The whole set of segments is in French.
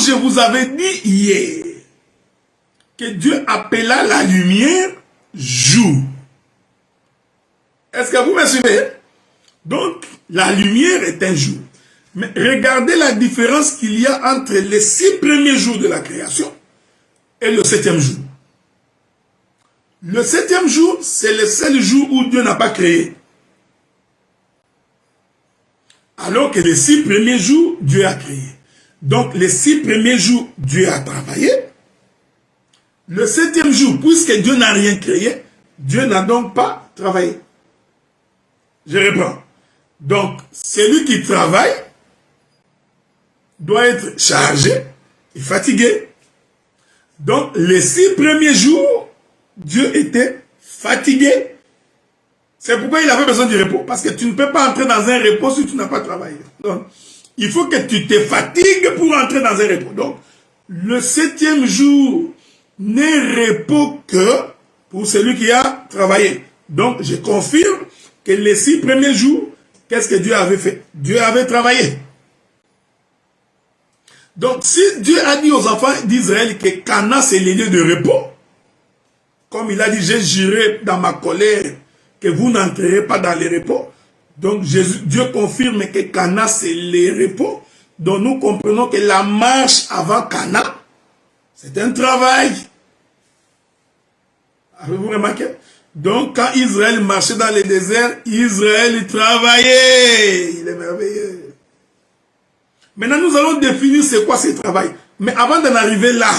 je vous avais dit hier que Dieu appela la lumière jour. Est-ce que vous me suivez? Donc, la lumière est un jour. Mais regardez la différence qu'il y a entre les 6 premiers jours de la création et le 7e jour. Le 7e jour, c'est le seul jour où Dieu n'a pas créé. Alors que les 6 premiers jours, Dieu a créé. Donc, les 6 premiers jours, Dieu a travaillé. Le 7e jour, puisque Dieu n'a rien créé, Dieu n'a donc pas travaillé. Je reprends. Donc, celui qui travaille doit être chargé et fatigué. Donc, les 6 premiers jours, Dieu était fatigué. C'est pourquoi il avait besoin du repos. Parce que tu ne peux pas entrer dans un repos si tu n'as pas travaillé. Donc, il faut que tu te fatigues pour entrer dans un repos. Donc, le 7e jour n'est repos que pour celui qui a travaillé. Donc, je confirme que les 6 premiers jours, qu'est-ce que Dieu avait fait? Dieu avait travaillé. Donc, si Dieu a dit aux enfants d'Israël que Cana, c'est les lieux de repos, comme il a dit, je jurerai dans ma colère que vous n'entrerez pas dans les repos. Donc, Dieu confirme que Cana, c'est les repos. Donc, nous comprenons que la marche avant Cana, c'est un travail. Avez-vous remarqué? Donc, quand Israël marchait dans le désert, Israël travaillait. Il est merveilleux. Maintenant, nous allons définir c'est quoi ce travail. Mais avant d'en arriver là,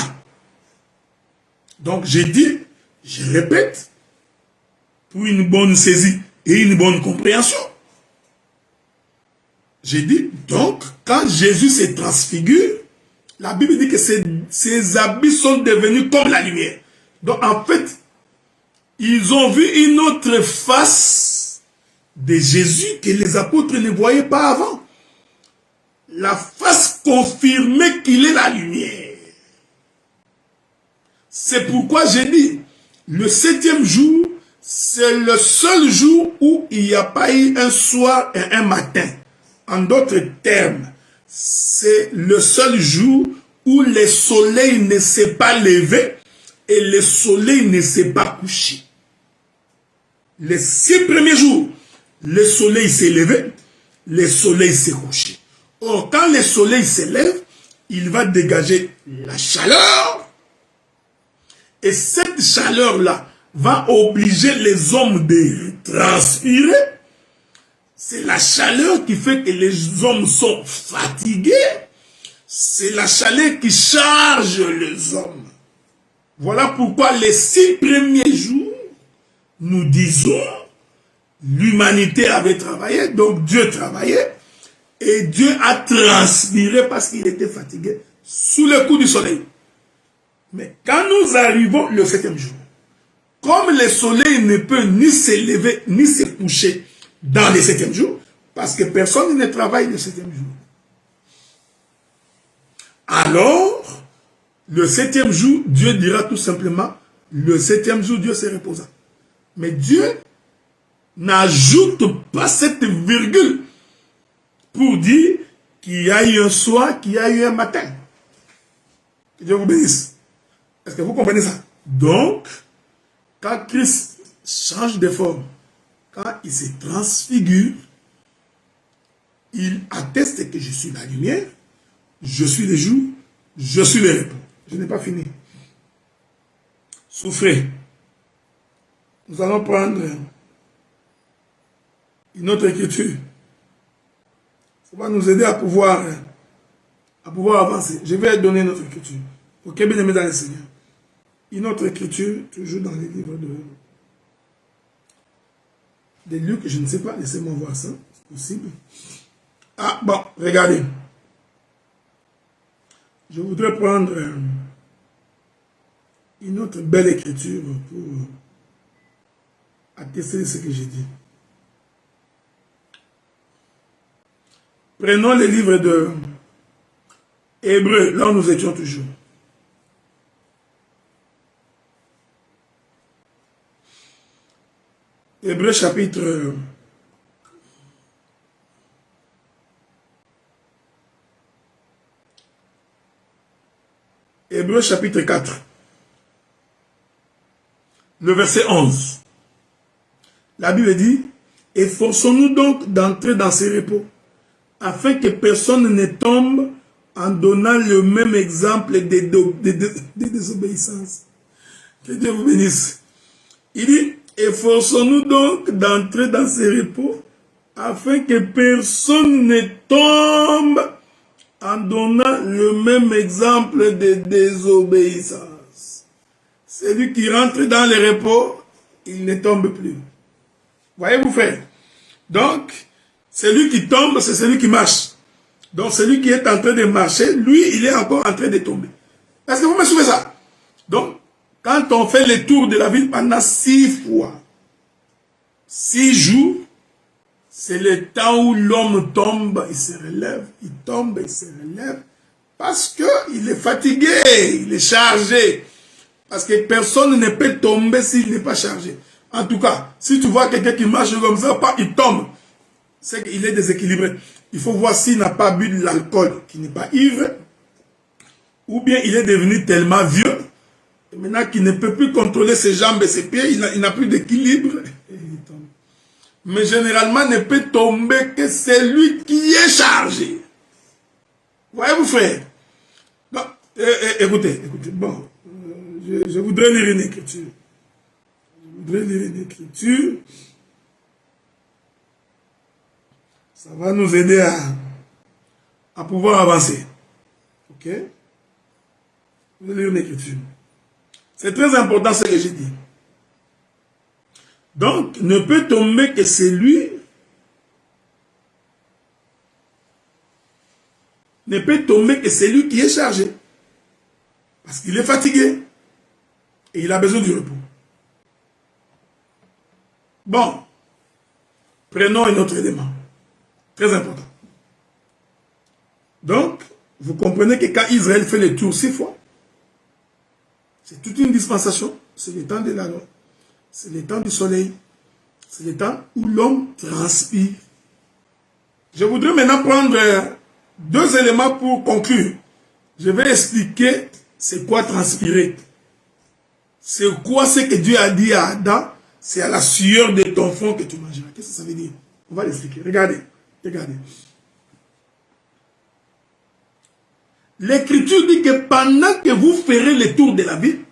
donc j'ai dit, je répète, pour une bonne saisie et une bonne compréhension. J'ai dit, donc, quand Jésus se transfigure, la Bible dit que ses habits sont devenus comme la lumière. Donc, en fait, ils ont vu une autre face de Jésus que les apôtres ne voyaient pas avant. La face confirmait qu'il est la lumière. C'est pourquoi j'ai dit, le 7e jour, c'est le seul jour où il n'y a pas eu un soir et un matin. En d'autres termes, c'est le seul jour où le soleil ne s'est pas levé et le soleil ne s'est pas couché. Les 6 premiers jours, le soleil s'est levé, le soleil s'est couché. Or, quand le soleil se lève, il va dégager la chaleur. Et cette chaleur-là va obliger les hommes de transpirer. C'est la chaleur qui fait que les hommes sont fatigués. C'est la chaleur qui charge les hommes. Voilà pourquoi les 6 premiers jours, nous disons, l'humanité avait travaillé, donc Dieu travaillait. Et Dieu a transpiré parce qu'il était fatigué sous le coup du soleil. Mais quand nous arrivons le 7e jour, comme le soleil ne peut ni se lever ni se coucher dans le 7e jour, parce que personne ne travaille le 7e jour. Alors, le 7e jour, Dieu dira tout simplement, le 7e jour, Dieu se reposa. Mais Dieu n'ajoute pas cette virgule pour dire qu'il y a eu un soir, qu'il y a eu un matin. Que Dieu vous bénisse. Est-ce que vous comprenez ça? Donc, quand Christ change de forme, quand il se transfigure, il atteste que je suis la lumière, je suis le jour, je suis le repos. Je n'ai pas fini. Souffrez. Nous allons prendre une autre écriture. Ça va nous aider à pouvoir avancer. Je vais donner une autre écriture. Ok, bien aimé dans le Seigneur. Une autre écriture, toujours dans les livres de Luc, je ne sais pas, laissez-moi voir ça, c'est possible. Ah, bon, regardez. Je voudrais prendre une autre belle écriture pour attester ce que j'ai dit. Prenons les livres de Hébreux, là où nous étions toujours. Hébreux chapitre Hébreux chapitre 4, le verset 11. La Bible dit, efforçons-nous donc d'entrer dans ces repos, afin que personne ne tombe en donnant le même exemple de désobéissance. Que Dieu vous bénisse. Il dit, efforçons-nous donc d'entrer dans ces repos, afin que personne ne tombe en donnant le même exemple de désobéissance. Celui qui rentre dans les repos, il ne tombe plus. Voyez-vous, frère? Donc, celui qui tombe, c'est celui qui marche. Donc, celui qui est en train de marcher, lui, il est encore en train de tomber. Est-ce que vous me suivez ça? Donc, quand on fait le tour de la ville pendant 6 fois, 6 jours, c'est le temps où l'homme tombe, il se relève, il tombe, il se relève, parce qu'il est fatigué, il est chargé. Parce que personne ne peut tomber s'il n'est pas chargé. En tout cas, si tu vois quelqu'un qui marche comme ça, il tombe, c'est qu'il est déséquilibré. Il faut voir s'il n'a pas bu de l'alcool, qu'il n'est pas ivre, ou bien il est devenu tellement vieux, et maintenant qu'il ne peut plus contrôler ses jambes et ses pieds, il n'a plus d'équilibre, et il tombe. Mais généralement, ne peut tomber que celui qui est chargé. Voyez-vous, frère? Donc, écoutez, bon, je voudrais lire une écriture. Ça va nous aider à pouvoir avancer. Ok? Je vais lire une écriture. C'est très important ce que j'ai dit. Donc, ne peut tomber que celui qui est chargé. Parce qu'il est fatigué. Et il a besoin du repos. Bon. Prenons un autre élément. Très important. Donc, vous comprenez que quand Israël fait le tour 6 fois, c'est toute une dispensation. C'est le temps de la loi. C'est le temps du soleil. C'est le temps où l'homme transpire. Je voudrais maintenant prendre 2 éléments pour conclure. Je vais expliquer c'est quoi transpirer. C'est quoi ce que Dieu a dit à Adam. C'est à la sueur de ton front que tu mangeras. Qu'est-ce que ça veut dire? On va l'expliquer. Regardez. L'Écriture dit que pendant que vous ferez le tour de la ville,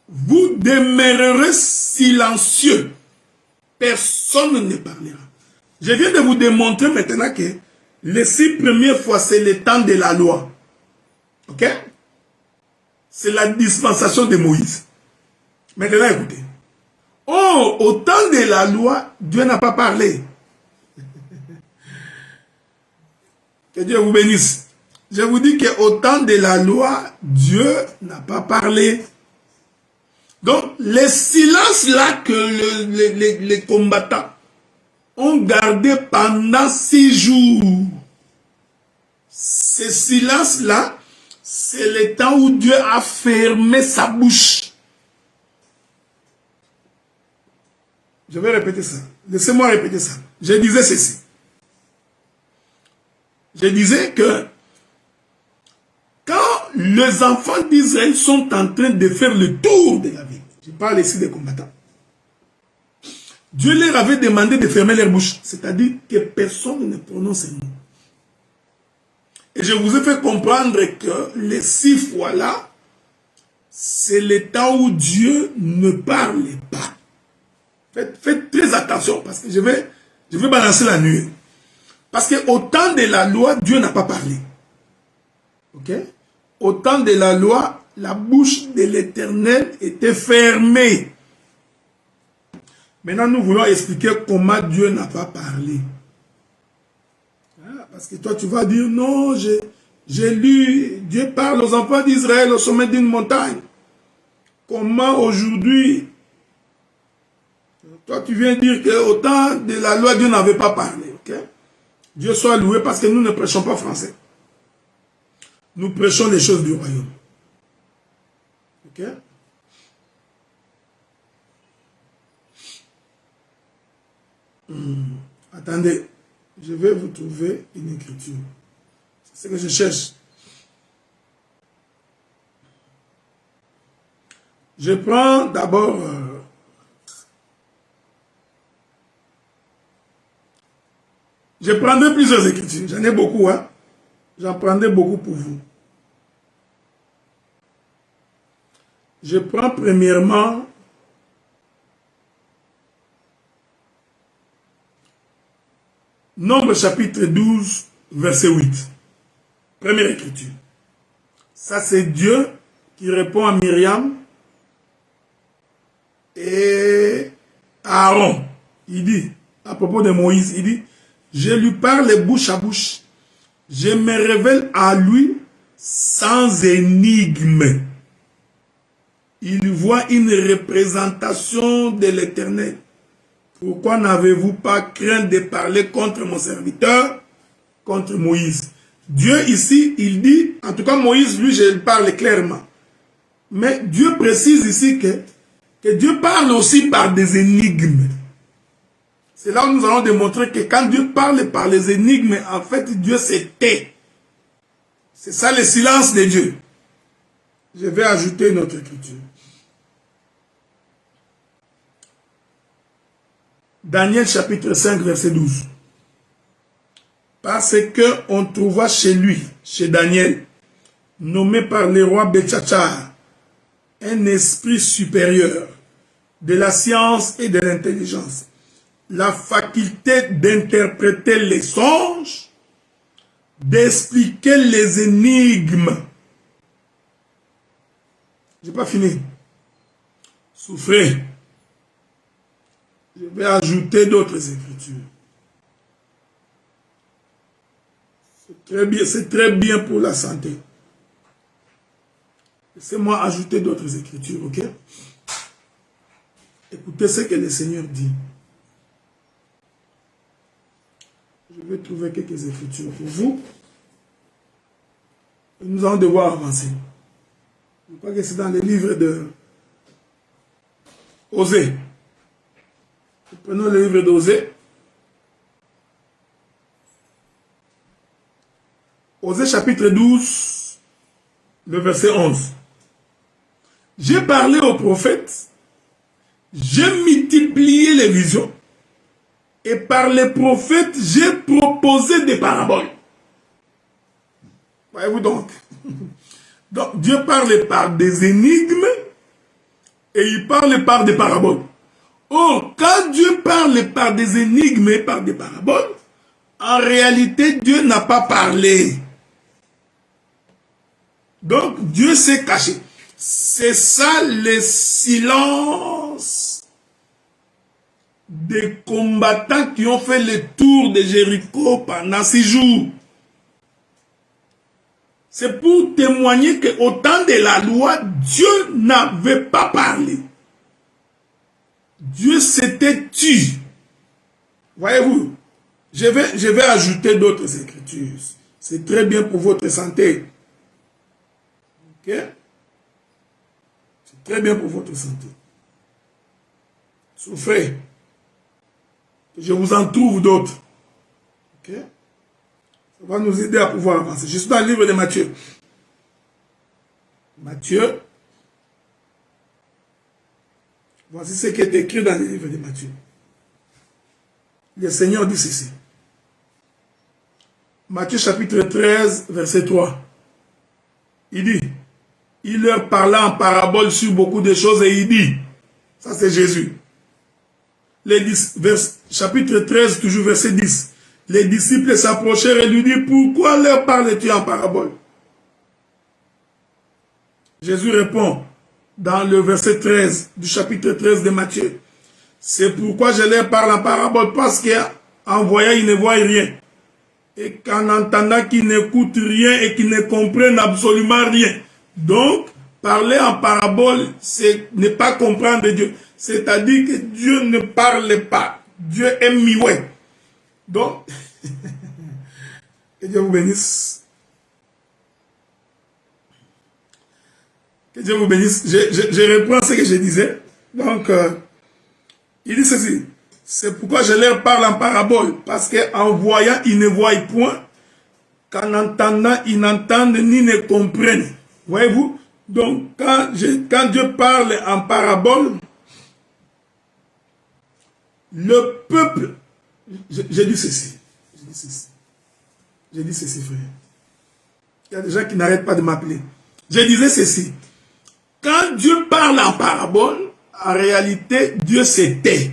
vous demeurerez silencieux. Personne ne parlera. Je viens de vous démontrer maintenant que les 6 premières fois, c'est le temps de la loi. Ok? C'est la dispensation de Moïse. Maintenant, écoutez. Oh, au temps de la loi, Dieu n'a pas parlé. Que Dieu vous bénisse. Je vous dis qu'au temps de la loi, Dieu n'a pas parlé. Donc, le silence là que les combattants ont gardé pendant 6 jours, ce silence là, c'est le temps où Dieu a fermé sa bouche. Je vais répéter ça. Laissez-moi répéter ça. Je disais ceci. Je disais que quand les enfants d'Israël sont en train de faire le tour de la ville, je parle ici des combattants, Dieu leur avait demandé de fermer leur bouche, c'est-à-dire que personne ne prononce un mot. Et je vous ai fait comprendre que les 6 fois là, c'est le temps où Dieu ne parle pas. Faites très attention parce que je vais balancer la nuée. Parce qu'au temps de la loi, Dieu n'a pas parlé. Ok? Au temps de la loi, la bouche de l'Éternel était fermée. Maintenant, nous voulons expliquer comment Dieu n'a pas parlé. Parce que toi, tu vas dire, non, j'ai lu, Dieu parle aux enfants d'Israël au sommet d'une montagne. Comment aujourd'hui, toi, tu viens dire qu'au temps de la loi, Dieu n'avait pas parlé. Ok? Dieu soit loué parce que nous ne prêchons pas français. Nous prêchons les choses du royaume. Ok? Attendez, je vais vous trouver une écriture. C'est ce que je cherche. Je prends d'abord... je prendrai plusieurs écritures. J'en ai beaucoup, hein. J'en prendrai beaucoup pour vous. Je prends premièrement Nombre chapitre 12, verset 8. Première écriture. Ça, c'est Dieu qui répond à Myriam et à Aaron. Il dit, à propos de Moïse, il dit, je lui parle bouche à bouche. Je me révèle à lui sans énigme. Il voit une représentation de l'Éternel. Pourquoi n'avez-vous pas craint de parler contre mon serviteur, contre Moïse? Dieu ici, il dit, en tout cas Moïse, lui, je parle clairement. Mais Dieu précise ici que Dieu parle aussi par des énigmes. C'est là où nous allons démontrer que quand Dieu parle par les énigmes, en fait, Dieu se tait. C'est ça le silence de Dieu. Je vais ajouter une autre écriture. Daniel chapitre 5, verset 12. Parce qu'on trouva chez lui, chez Daniel, nommé par le roi Beltchachar, un esprit supérieur de la science et de l'intelligence, la faculté d'interpréter les songes, d'expliquer les énigmes. Je n'ai pas fini. Souffrez. Je vais ajouter d'autres écritures. C'est très bien pour la santé. Laissez-moi ajouter d'autres écritures, ok? Écoutez ce que le Seigneur dit. Je vais trouver quelques écritures pour vous. Et nous allons devoir avancer. Je crois que c'est dans le livre de Osée. Prenons le livre d'Osée. Osée chapitre 12, le verset 11. J'ai parlé aux prophètes, j'ai multiplié les visions, et par les prophètes, j'ai proposé des paraboles. Voyez-vous donc? Donc Dieu parle par des énigmes, et il parle par des paraboles. Or, quand Dieu parle par des énigmes et par des paraboles, en réalité, Dieu n'a pas parlé. Donc, Dieu s'est caché. C'est ça le silence des combattants qui ont fait le tour de Jéricho pendant 6 jours. C'est pour témoigner qu'au temps de la loi, Dieu n'avait pas parlé. Dieu s'était tu. Voyez-vous, je vais ajouter d'autres écritures. C'est très bien pour votre santé. Ok? C'est très bien pour votre santé. Souffrez. Que je vous en trouve d'autres. Ok? Ça va nous aider à pouvoir avancer. Je suis dans le livre de Matthieu. Matthieu. Voici ce qui est écrit dans le livre de Matthieu. Le Seigneur dit ceci. Matthieu chapitre 13, verset 3. Il dit, il leur parla en parabole sur beaucoup de choses et il dit, ça c'est Jésus. Chapitre 13, toujours verset 10. Les disciples s'approchèrent et lui dirent, pourquoi leur parles-tu en parabole? Jésus répond, dans le verset 13 du chapitre 13 de Matthieu. C'est pourquoi je leur parle en parabole, parce qu'en voyant, ils ne voient rien. Et qu'en entendant, qu'ils n'écoutent rien et qu'ils ne comprennent absolument rien. Donc, parler en parabole, c'est ne pas comprendre Dieu. C'est-à-dire que Dieu ne parle pas. Dieu est muet. Donc, que Dieu vous bénisse. Que Dieu vous bénisse. Je reprends ce que je disais. Donc, il dit ceci. C'est pourquoi je leur parle en parabole. Parce qu'en voyant, ils ne voient point. Qu'en entendant, ils n'entendent ni ne comprennent. Voyez-vous? Donc, quand Dieu parle en parabole, le peuple, j'ai dit ceci, j'ai dit ceci, frère. Il y a des gens qui n'arrêtent pas de m'appeler. Je disais ceci, quand Dieu parle en parabole, en réalité, Dieu se tait.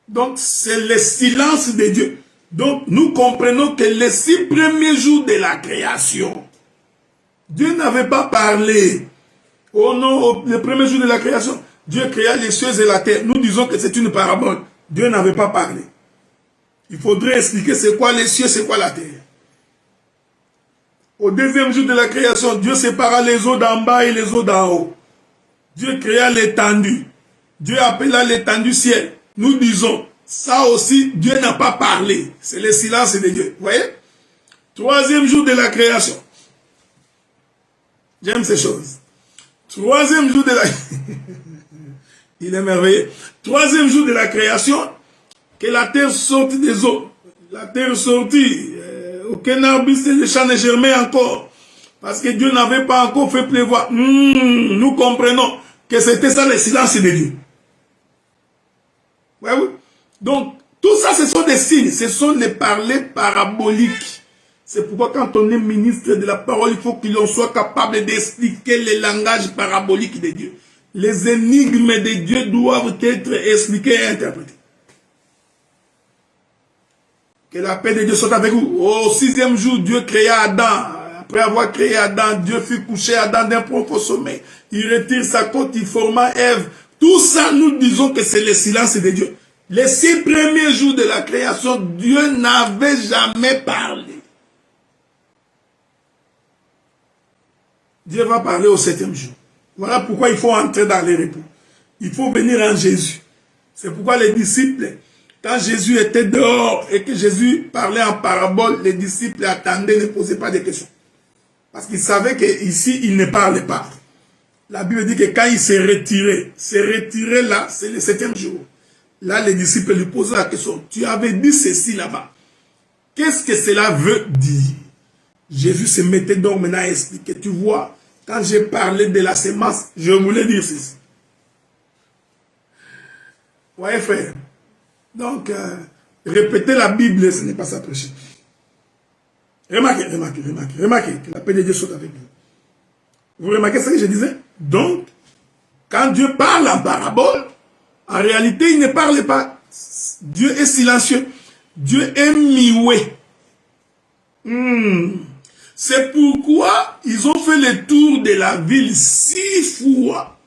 Donc, c'est le silence de Dieu. Donc, nous comprenons que les 6 premiers jours de la création, Dieu n'avait pas parlé. Oh non, les premiers jours de la création, Dieu créa les cieux et la terre. Nous disons que c'est une parabole. Dieu n'avait pas parlé. Il faudrait expliquer c'est quoi les cieux, c'est quoi la terre. Au 2e jour de la création, Dieu sépara les eaux d'en bas et les eaux d'en haut. Dieu créa l'étendue. Dieu appela l'étendue ciel. Nous disons, ça aussi, Dieu n'a pas parlé. C'est le silence de Dieu. Vous voyez? 3e jour de la création. J'aime ces choses. 3e jour de la... Il est merveilleux. 3e jour de la création, que la terre sortit des eaux. La terre sortit. Aucun arbuste de champ ne germait encore. Parce que Dieu n'avait pas encore fait pleuvoir. Nous comprenons que c'était ça le silence de Dieu. Ouais, oui. Donc, tout ça, ce sont des signes. Ce sont les parlers paraboliques. C'est pourquoi quand on est ministre de la parole, il faut qu'il en soit capable d'expliquer le langage parabolique de Dieu. Les énigmes de Dieu doivent être expliquées et interprétées. Que la paix de Dieu soit avec vous. Au 6e jour, Dieu créa Adam. Après avoir créé Adam, Dieu fit coucher Adam d'un profond sommeil. Il retire sa côte, il forma Ève. Tout ça, nous disons que c'est le silence de Dieu. Les 6 premiers jours de la création, Dieu n'avait jamais parlé. Dieu va parler au 7e jour. Voilà pourquoi il faut entrer dans les repos. Il faut venir en Jésus. C'est pourquoi les disciples, quand Jésus était dehors et que Jésus parlait en parabole, les disciples attendaient, ne posaient pas de questions. Parce qu'ils savaient qu'ici, il ne parlait pas. La Bible dit que quand il s'est retiré là, c'est le 7e jour. Là, les disciples lui posaient la question. Tu avais dit ceci là-bas. Qu'est-ce que cela veut dire? Jésus se mettait donc maintenant à expliquer. Tu vois, quand j'ai parlé de la semence, je voulais dire ceci. Ouais, frère. Donc, répéter la Bible, ce n'est pas ça prêcher. Remarquez que la paix de Dieu soit avec vous. Vous remarquez ce que je disais? Donc, quand Dieu parle en parabole, en réalité, il ne parle pas. Dieu est silencieux. Dieu est muet. C'est pourquoi ils ont fait le tour de la ville 6 fois,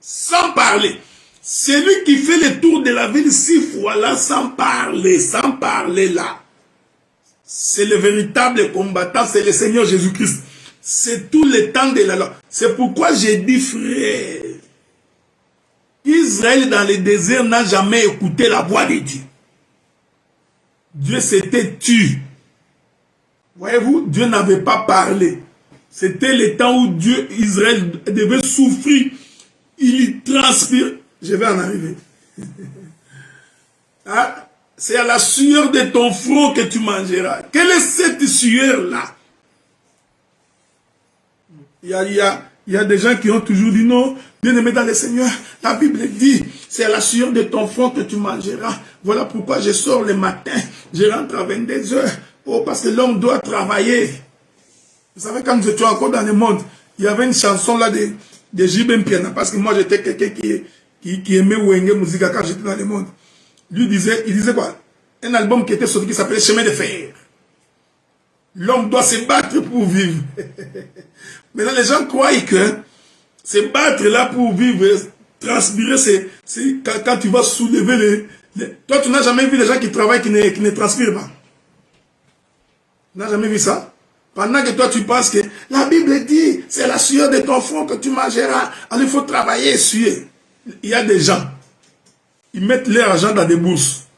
sans parler. Celui qui fait le tour de la ville 6 fois là, sans parler là, c'est le véritable combattant, c'est le Seigneur Jésus-Christ. C'est tout le temps de la loi. C'est pourquoi j'ai dit, frère, Israël dans le désert n'a jamais écouté la voix de Dieu. Dieu s'était tu. Voyez-vous, Dieu n'avait pas parlé. C'était le temps où Israël devait souffrir. Il transpire. Je vais en arriver. Ah, c'est à la sueur de ton front que tu mangeras. Quelle est cette sueur-là? Il y a des gens qui ont toujours dit non, bien-aimé dans le Seigneur, la Bible dit, c'est à la sueur de ton front que tu mangeras. Voilà pourquoi je sors le matin, je rentre à 22 heures. Oh, parce que l'homme doit travailler. Vous savez, quand j'étais encore dans le monde, il y avait une chanson là de J.B. Mpiana, parce que moi j'étais quelqu'un qui aimait Wenge musique quand j'étais dans le monde. Lui il disait quoi? Un album qui était sorti qui s'appelait Chemin de fer. L'homme doit se battre pour vivre. Maintenant, les gens croient que se battre là pour vivre, transpirer, c'est quand tu vas soulever Toi, tu n'as jamais vu des gens qui travaillent qui ne transpirent pas. Tu n'as jamais vu ça? Pendant que toi, tu penses que la Bible dit, c'est la sueur de ton front que tu mangeras. Alors, il faut travailler et suer. Il y a des gens, ils mettent leur argent dans des bourses.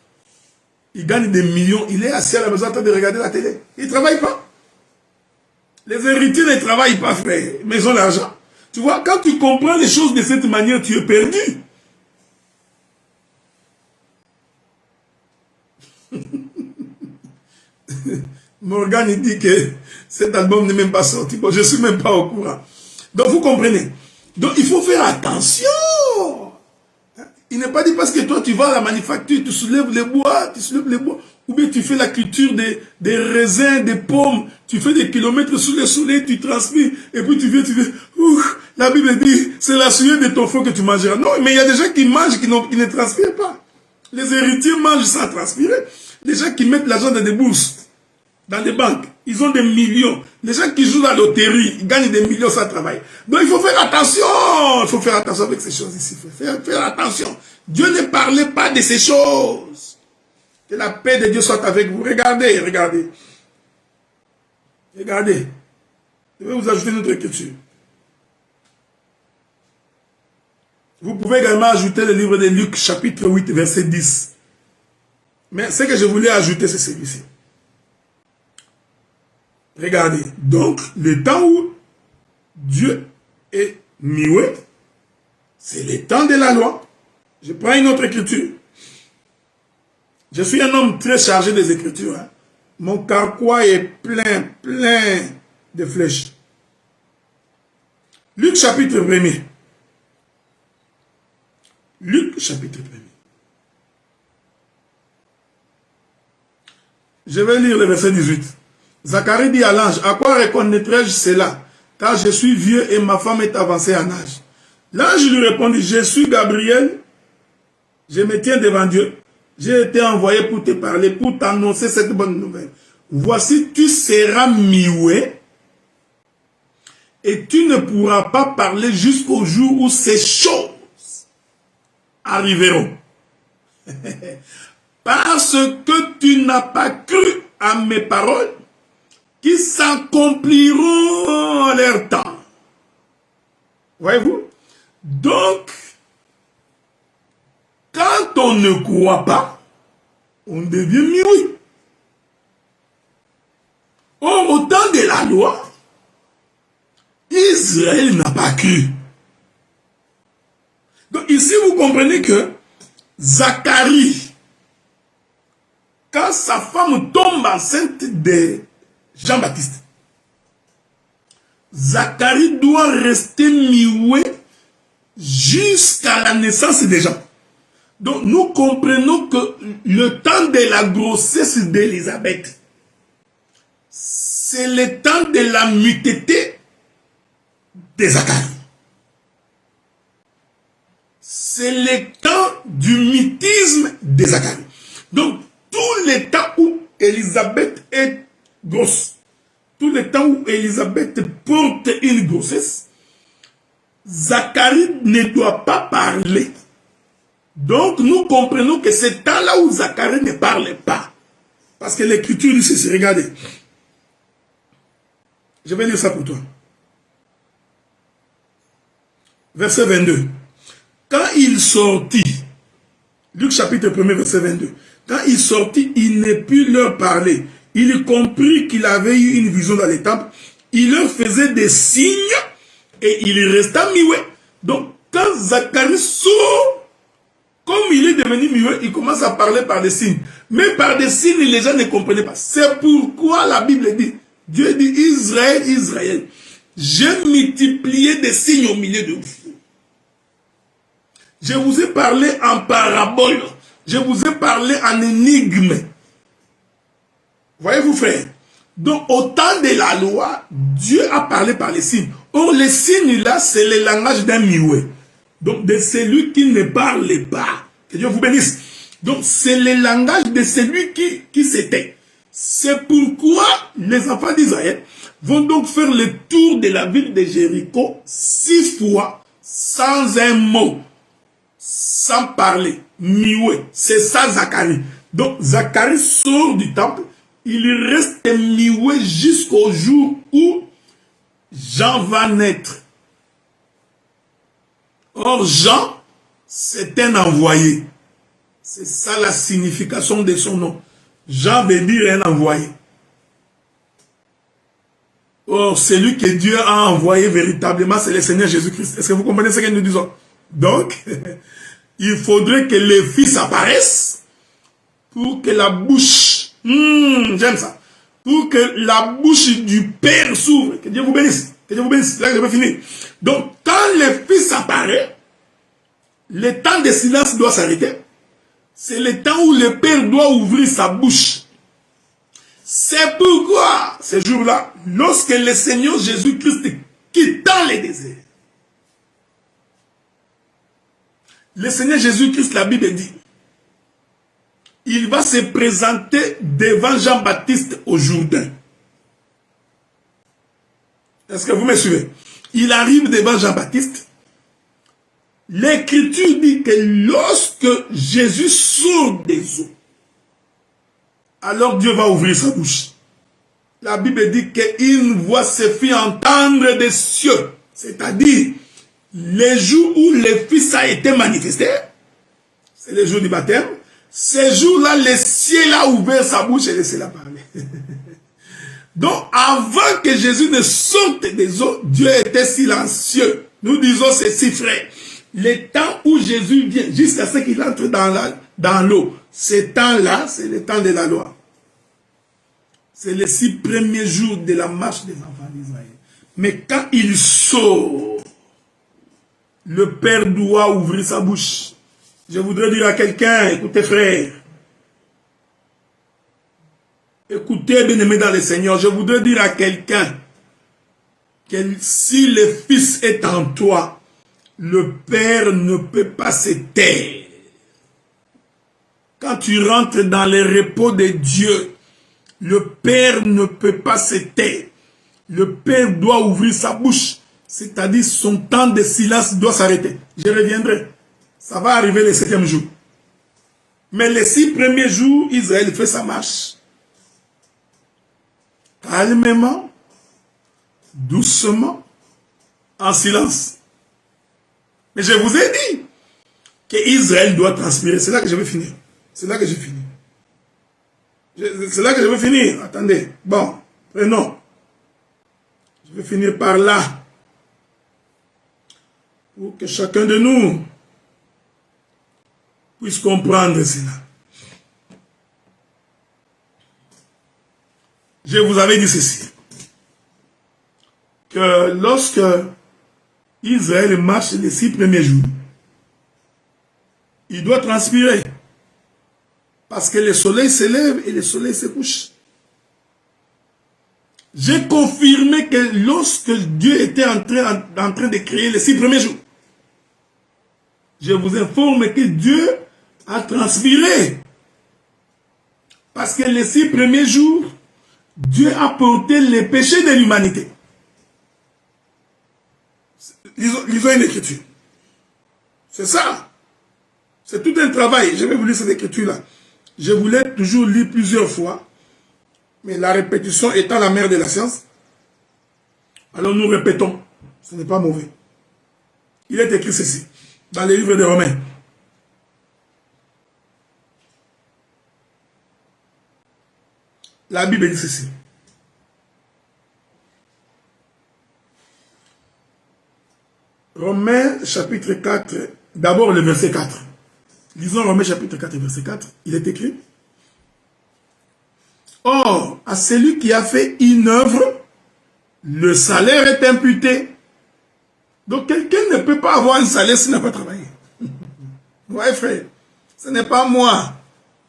Ils gagnent des millions. Il est assis à la maison en train de regarder la télé. Il ne travaille pas. Les héritiers ne travaillent pas, frère. Mais ils ont l'argent. Tu vois, quand tu comprends les choses de cette manière, tu es perdu. Morgan il dit que cet album n'est même pas sorti. Bon, je ne suis même pas au courant. Donc vous comprenez. Donc il faut faire attention. Il n'est pas dit parce que toi tu vas à la manufacture, tu soulèves les bois, ou bien tu fais la culture des raisins, des pommes, tu fais des kilomètres sous le soleil, tu transpires, et puis tu viens, la Bible dit, c'est la sueur de ton feu que tu mangeras. Non, mais il y a des gens qui mangent, qui ne transpirent pas. Les héritiers mangent sans transpirer. Les gens qui mettent l'argent dans des bourses, dans des banques, ils ont des millions. Les gens qui jouent à la loterie, ils gagnent des millions sans travail. Donc il faut faire attention. Il faut faire attention avec ces choses ici. Il faut faire attention. Dieu ne parlait pas de ces choses. Que la paix de Dieu soit avec vous. Regardez, regardez. Regardez. Je vais vous ajouter une autre écriture. Vous pouvez également ajouter le livre de Luc, chapitre 8, verset 10. Mais ce que je voulais ajouter, c'est celui-ci. Regardez. Donc, le temps où Dieu est muet, c'est le temps de la loi. Je prends une autre écriture. Je suis un homme très chargé des écritures. Hein. Mon carquois est plein de flèches. Luc, chapitre 1er. Luc, chapitre 1er. Je vais lire le verset 18. Zacharie dit à l'ange, à quoi reconnaîtrai-je cela? Car je suis vieux et ma femme est avancée en âge. L'ange lui répondit, je suis Gabriel, je me tiens devant Dieu. J'ai été envoyé pour te parler, pour t'annoncer cette bonne nouvelle. Voici, tu seras muet et tu ne pourras pas parler jusqu'au jour où ces choses arriveront. Parce que tu n'as pas cru à mes paroles qui s'accompliront en leur temps. Voyez-vous? Donc, quand on ne croit pas, on devient muet. Or, au temps de la loi, Israël n'a pas cru. Donc ici, vous comprenez que Zacharie, quand sa femme tombe enceinte de Jean-Baptiste, Zacharie doit rester muet jusqu'à la naissance des gens. Donc nous comprenons que le temps de la grossesse d'Élisabeth, c'est le temps de la mutété de Zacharie. C'est le temps du mutisme de Zacharie. Donc, tout le temps où Élisabeth est grosse, tout le temps où Élisabeth porte une grossesse, Zacharie ne doit pas parler. Donc, nous comprenons que c'est temps-là où Zacharie ne parle pas. Parce que l'écriture dit ceci, regardez. Je vais lire ça pour toi. Verset 22. Quand il sortit, Luc chapitre 1er, verset 22, quand il sortit, il ne put leur parler. Il comprit qu'il avait eu une vision dans les temples. Il leur faisait des signes et il resta muet. Donc, quand Zacharie sort, comme il est devenu muet, il commence à parler par des signes. Mais par des signes, les gens ne comprenaient pas. C'est pourquoi la Bible dit, Dieu dit, Israël, Israël, j'ai multiplié des signes au milieu de vous. Je vous ai parlé en parabole. Je vous ai parlé en énigme. Voyez-vous, frère? Donc, au temps de la loi, Dieu a parlé par les signes. Or, les signes là, c'est le langage d'un muet. Donc, de celui qui ne parle pas. Que Dieu vous bénisse. Donc, c'est le langage de celui qui s'était. C'est pourquoi les enfants d'Israël vont donc faire le tour de la ville de Jéricho 6 fois sans un mot. Sans parler, muet. C'est ça Zacharie. Donc Zacharie sort du temple, il reste muet jusqu'au jour où Jean va naître. Or Jean, c'est un envoyé. C'est ça la signification de son nom. Jean veut dire un envoyé. Or celui que Dieu a envoyé véritablement, c'est le Seigneur Jésus-Christ. Est-ce que vous comprenez ce que nous disons? Donc, il faudrait que les fils apparaissent pour que la bouche, j'aime ça, pour que la bouche du Père s'ouvre. Que Dieu vous bénisse. Que Dieu vous bénisse. Là, je vais finir. Donc, quand le Fils apparaît, le temps de silence doit s'arrêter. C'est le temps où le Père doit ouvrir sa bouche. C'est pourquoi, ce jour-là, lorsque le Seigneur Jésus-Christ quittant les déserts, le Seigneur Jésus-Christ, la Bible dit, il va se présenter devant Jean-Baptiste au Jourdain. Est-ce que vous me suivez? Il arrive devant Jean-Baptiste. L'Écriture dit que lorsque Jésus sort des eaux, alors Dieu va ouvrir sa bouche. La Bible dit qu'une voix se fit entendre des cieux. C'est-à-dire, les jours où le Fils a été manifesté, c'est le jour du baptême, ce jour-là, le ciel a ouvert sa bouche et laissé la parler. Donc, avant que Jésus ne sorte des eaux, Dieu était silencieux. Nous disons ceci, frère. Le temps où Jésus vient, jusqu'à ce qu'il entre dans l'eau, ce temps-là, c'est le temps de la loi. C'est les 6 premiers jours de la marche des enfants d'Israël. Mais quand il sort, le Père doit ouvrir sa bouche. Je voudrais dire à quelqu'un, écoutez frère, écoutez bien-aimé dans le Seigneur, je voudrais dire à quelqu'un que si le Fils est en toi, le Père ne peut pas se taire. Quand tu rentres dans le repos de Dieu, le Père ne peut pas se taire. Le Père doit ouvrir sa bouche, c'est-à-dire son temps de silence doit s'arrêter. Je reviendrai. Ça va arriver le 7e jour. Mais les 6 premiers jours, Israël fait sa marche. Calmement, doucement, en silence. Mais je vous ai dit qu'Israël doit transpirer. C'est là que je vais finir. C'est là que je finis. C'est là que je vais finir. Attendez. Bon, prenons. Je vais finir par là. Pour que chacun de nous puisse comprendre cela. Je vous avais dit ceci. Que lorsque Israël marche les 6 premiers jours, il doit transpirer. Parce que le soleil se lève et le soleil se couche. J'ai confirmé que lorsque Dieu était en train de créer les 6 premiers jours, je vous informe que Dieu a transpiré. Parce que les 6 premiers jours, Dieu a porté les péchés de l'humanité. Lisons une écriture. C'est ça. C'est tout un travail. Je vais vous lire cette écriture-là. Je voulais toujours lire plusieurs fois. Mais la répétition étant la mère de la science, alors nous répétons. Ce n'est pas mauvais. Il est écrit ceci, dans les livres de Romains. La Bible dit ceci. Romains chapitre 4, d'abord le verset 4. Lisons Romains chapitre 4, verset 4. Il est écrit. Or, à celui qui a fait une œuvre, le salaire est imputé. Donc quelqu'un ne peut pas avoir un salaire s'il n'a pas travaillé. Ouais frère, ce n'est pas moi.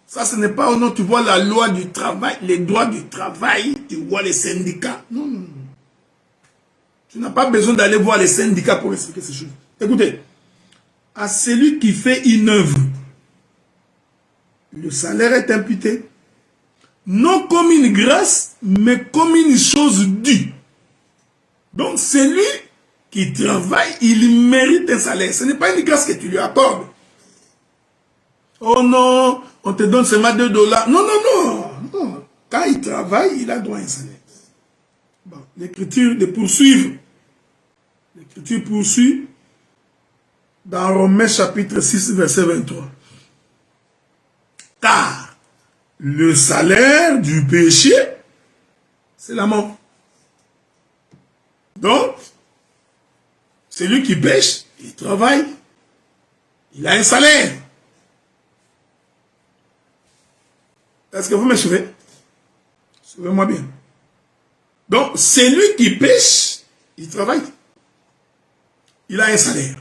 Ça, ce n'est pas, non, tu vois la loi du travail, les droits du travail, tu vois les syndicats. Non, non, non. Tu n'as pas besoin d'aller voir les syndicats pour expliquer ces choses. Écoutez, à celui qui fait une œuvre, le salaire est imputé, non comme une grâce, mais comme une chose due. Donc, celui qui travaille, il mérite un salaire. Ce n'est pas une grâce que tu lui accordes. Oh non, on te donne seulement $2. Non, non, non, non. Quand il travaille, il a droit à un salaire. Bon, l'écriture de poursuivre. L'écriture poursuit dans Romains chapitre 6, verset 23. Car le salaire du péché, c'est la mort. Donc, celui qui pêche, il travaille, il a un salaire. Est-ce que vous me suivez? Suivez-moi bien. Donc, celui qui pêche, Il travaille. Il a un salaire.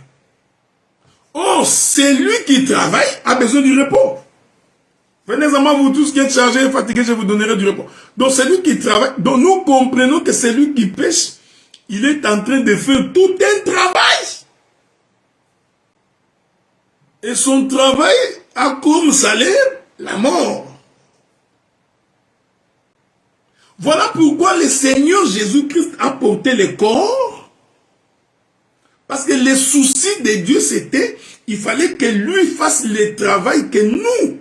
Or, celui qui travaille a besoin du repos. Venez à moi, vous tous qui êtes chargés et fatigués, je vous donnerai du repos. Donc, celui qui travaille, donc nous comprenons que celui qui pêche, il est en train de faire tout un travail. Et son travail a comme salaire la mort. Voilà pourquoi le Seigneur Jésus-Christ a porté le corps. Parce que le souci de Dieu, c'était, il fallait que lui fasse le travail que nous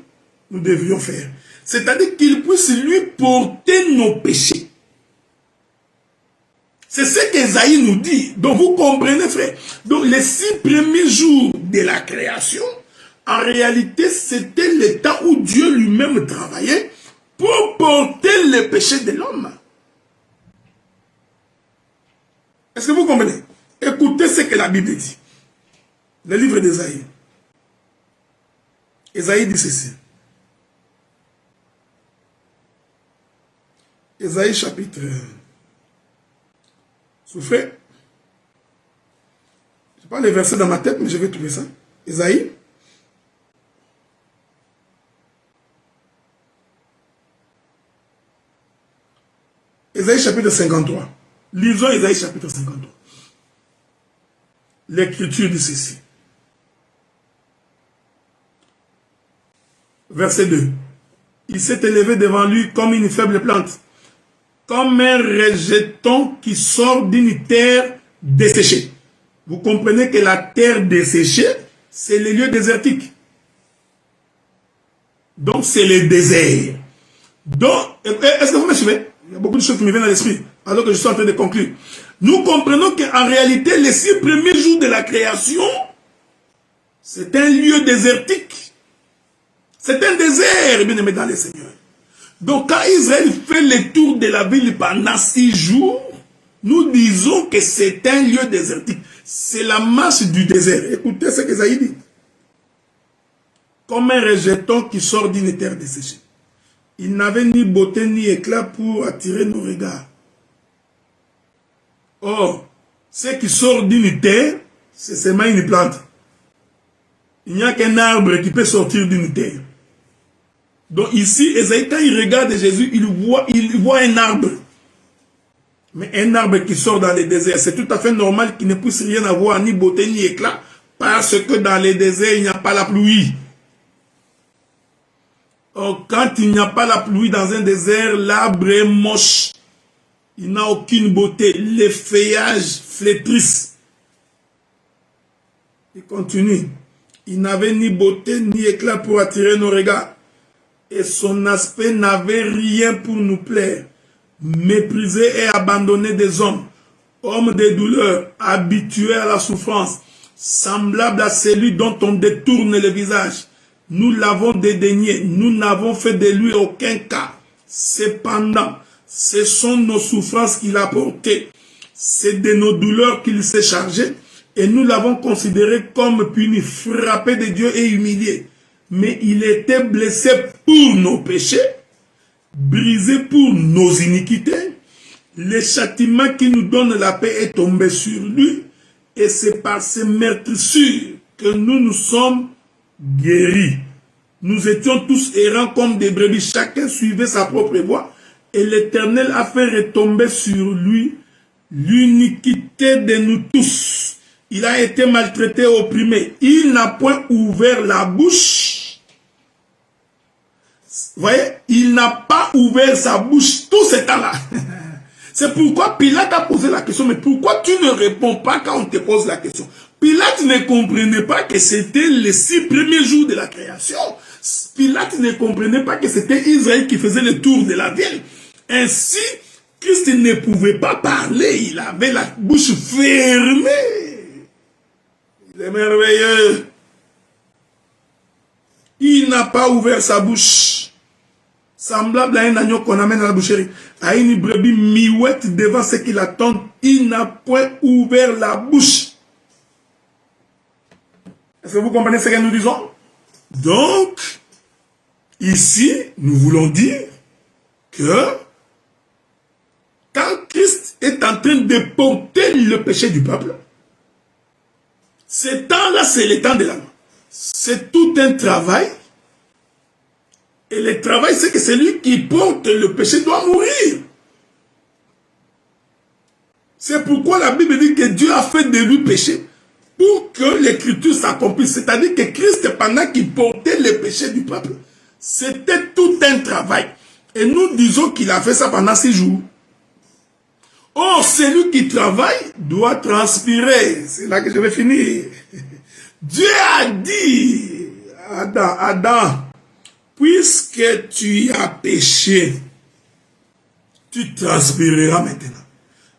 devions faire. C'est-à-dire qu'il puisse lui porter nos péchés. C'est ce qu'Ésaïe nous dit. Donc vous comprenez, frère. Donc les 6 premiers jours de la création, en réalité, c'était le temps où Dieu lui-même travaillait pour porter le péché de l'homme. Est-ce que vous comprenez? Écoutez ce que la Bible dit. Le livre d'Ésaïe. Ésaïe dit ceci. Ésaïe chapitre... Souffrez. Je n'ai pas les versets dans ma tête, mais je vais trouver ça. Ésaïe. Ésaïe chapitre 53. Lisons Ésaïe chapitre 53. L'écriture dit ceci. Verset 2. Il s'est élevé devant lui comme une faible plante, comme un rejeton qui sort d'une terre desséchée. Vous comprenez que la terre desséchée, c'est les lieux désertiques. Donc, c'est le désert. Donc, est-ce que vous me suivez? Il y a beaucoup de choses qui me viennent à l'esprit, alors que je suis en train de conclure. Nous comprenons qu'en réalité, les 6 premiers jours de la création, c'est un lieu désertique. C'est un désert, bien aimé dans les Seigneurs. Donc, quand Israël fait le tour de la ville pendant 6 jours, nous disons que c'est un lieu désertique. C'est la marche du désert. Écoutez ce qu'Ésaïe dit. Comme un rejeton qui sort d'une terre desséchée. Il n'avait ni beauté ni éclat pour attirer nos regards. Or, ce qui sort d'une terre, c'est seulement une plante. Il n'y a qu'un arbre qui peut sortir d'une terre. Donc ici, Ésaïe, quand il regarde Jésus, il voit un arbre. Mais un arbre qui sort dans le désert, c'est tout à fait normal qu'il ne puisse rien avoir, ni beauté ni éclat, parce que dans le désert, il n'y a pas la pluie. Or, quand il n'y a pas la pluie dans un désert, l'arbre est moche. Il n'a aucune beauté. Les feuillages flétrissent. Il continue. Il n'avait ni beauté ni éclat pour attirer nos regards. Et son aspect n'avait rien pour nous plaire. Méprisé et abandonné des hommes. Homme de douleur, habitué à la souffrance. Semblable à celui dont on détourne le visage. Nous l'avons dédaigné, nous n'avons fait de lui aucun cas. Cependant, ce sont nos souffrances qu'il a portées. C'est de nos douleurs qu'il s'est chargé. Et nous l'avons considéré comme puni, frappé de Dieu et humilié. Mais il était blessé pour nos péchés, brisé pour nos iniquités. Le châtiment qui nous donne la paix est tombé sur lui. Et c'est par ses meurtrissures que nous nous sommes guéris. Nous étions tous errants comme des brebis, chacun suivait sa propre voie, et l'Éternel a fait retomber sur lui l'iniquité de nous tous. Il a été maltraité, opprimé. Il n'a point ouvert la bouche. Vous voyez, il n'a pas ouvert sa bouche tout ce temps-là. C'est pourquoi Pilate a posé la question, mais pourquoi tu ne réponds pas quand on te pose la question? Pilate ne comprenait pas que c'était les 6 premiers jours de la création. Pilate ne comprenait pas que c'était Israël qui faisait le tour de la ville. Ainsi, Christ ne pouvait pas parler. Il avait la bouche fermée. Il est merveilleux. Il n'a pas ouvert sa bouche. Semblable à un agneau qu'on amène à la boucherie. À une brebis miouette devant ce qui l'attend. Il n'a point ouvert la bouche. Est-ce que vous comprenez ce que nous disons? Donc, ici, nous voulons dire que quand Christ est en train de porter le péché du peuple. Ce temps-là, c'est le temps de la mort. C'est tout un travail. Et le travail, c'est que celui qui porte le péché doit mourir. C'est pourquoi la Bible dit que Dieu a fait de lui péché pour que l'écriture s'accomplisse. C'est-à-dire que Christ, pendant qu'il portait le péché du peuple, c'était tout un travail. Et nous disons qu'il a fait ça pendant 6 jours. Or, celui qui travaille doit transpirer. C'est là que je vais finir. Dieu a dit à Adam, puisque tu as péché, tu transpireras maintenant.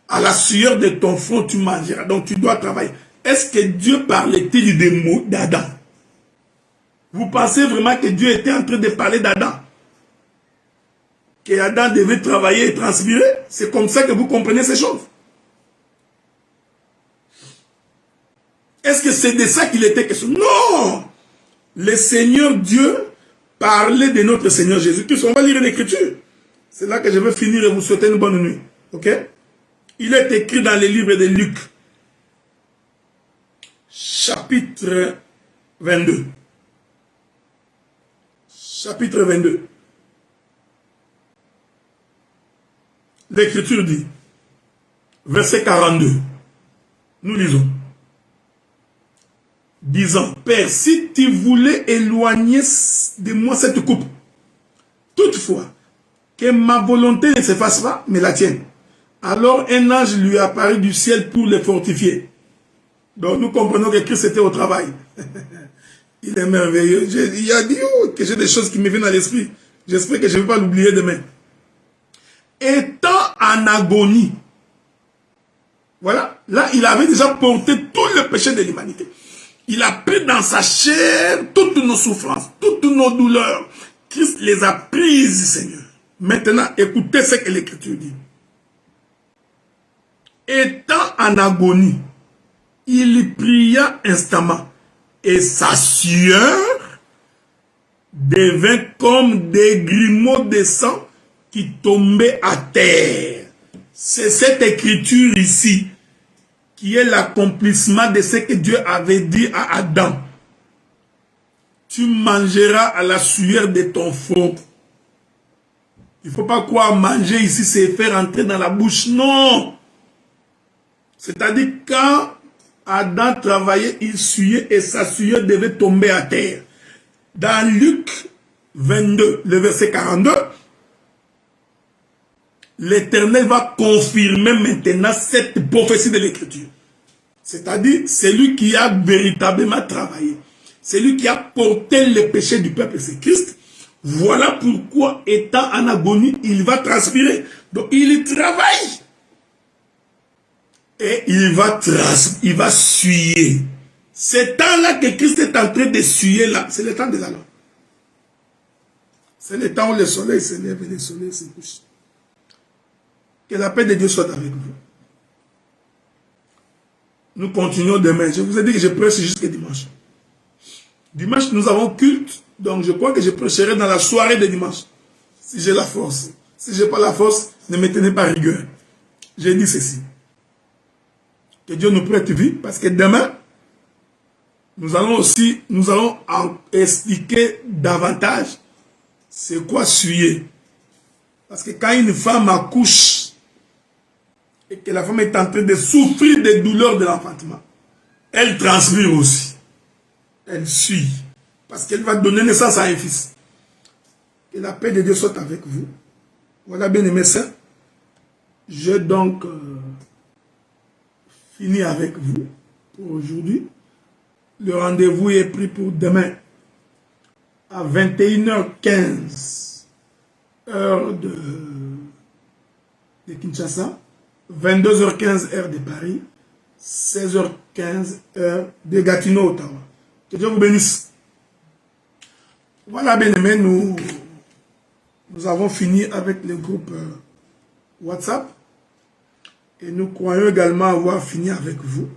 À la sueur de ton front, tu mangeras. Donc, tu dois travailler. Est-ce que Dieu parlait-il des mots d'Adam? Vous pensez vraiment que Dieu était en train de parler d'Adam? Que Adam devait travailler et transpirer? C'est comme ça que vous comprenez ces choses. Est-ce que c'est de ça qu'il était question? Non! Le Seigneur Dieu parlait de notre Seigneur Jésus-Christ. On va lire l'Écriture. C'est là que je vais finir et vous souhaiter une bonne nuit. Ok? Il est écrit dans le livre de Luc, chapitre 22. Chapitre 22. L'Écriture dit, verset 42, nous lisons, disant, Père, si tu voulais éloigner de moi cette coupe, toutefois, que ma volonté ne se fasse pas, mais la tienne. Alors un ange lui apparut du ciel pour le fortifier. Donc nous comprenons que Christ était au travail. Il est merveilleux. Il a dit que j'ai des choses qui me viennent à l'esprit. J'espère que je ne vais pas l'oublier demain. Étant en agonie. Voilà. Là, il avait déjà porté tout le péché de l'humanité. Il a pris dans sa chair toutes nos souffrances, toutes nos douleurs. Christ les a prises, Seigneur. Maintenant, écoutez ce que l'Écriture dit. Étant en agonie, il pria instamment et sa sueur devint comme des grumeaux de sang qui tombaient à terre. C'est cette écriture ici qui est l'accomplissement de ce que Dieu avait dit à Adam. Tu mangeras à la sueur de ton front. Il ne faut pas croire manger ici, c'est faire entrer dans la bouche. Non. C'est-à-dire quand Adam travaillait, il suyait et sa sueur devait tomber à terre. Dans Luc 22, le verset 42, l'Éternel va confirmer maintenant cette prophétie de l'Écriture. C'est-à-dire, c'est lui qui a véritablement travaillé. C'est lui qui a porté le péché du peuple, c'est Christ. Voilà pourquoi, étant en agonie, il va transpirer. Donc, il travaille. Et il va suyer. Ce temps-là que Christ est en train de suyer là, c'est le temps de la loi. C'est le temps où le soleil se lève et le soleil se couche. Que la paix de Dieu soit avec vous. Nous continuons demain. Je vous ai dit que je prêche jusqu'à dimanche. Dimanche, nous avons culte. Donc, je crois que je prêcherai dans la soirée de dimanche. Si j'ai la force. Si je n'ai pas la force, ne me tenez pas rigueur. J'ai dit ceci. Que Dieu nous prête vie. Parce que demain, nous allons expliquer davantage c'est quoi suyer. Parce que quand une femme accouche et que la femme est en train de souffrir des douleurs de l'enfantement, elle transpire aussi. Elle suit. Parce qu'elle va donner naissance à un fils. Que la paix de Dieu soit avec vous. Voilà, bien aimés saints. Je donc fini avec vous pour aujourd'hui. Le rendez-vous est pris pour demain à 21h15 heure de Kinshasa, 22h15 heure de Paris, 16h15 heure de Gatineau, Ottawa. Que Dieu vous bénisse. Voilà, bien aimés, nous avons fini avec le groupe WhatsApp et nous croyons également avoir fini avec vous.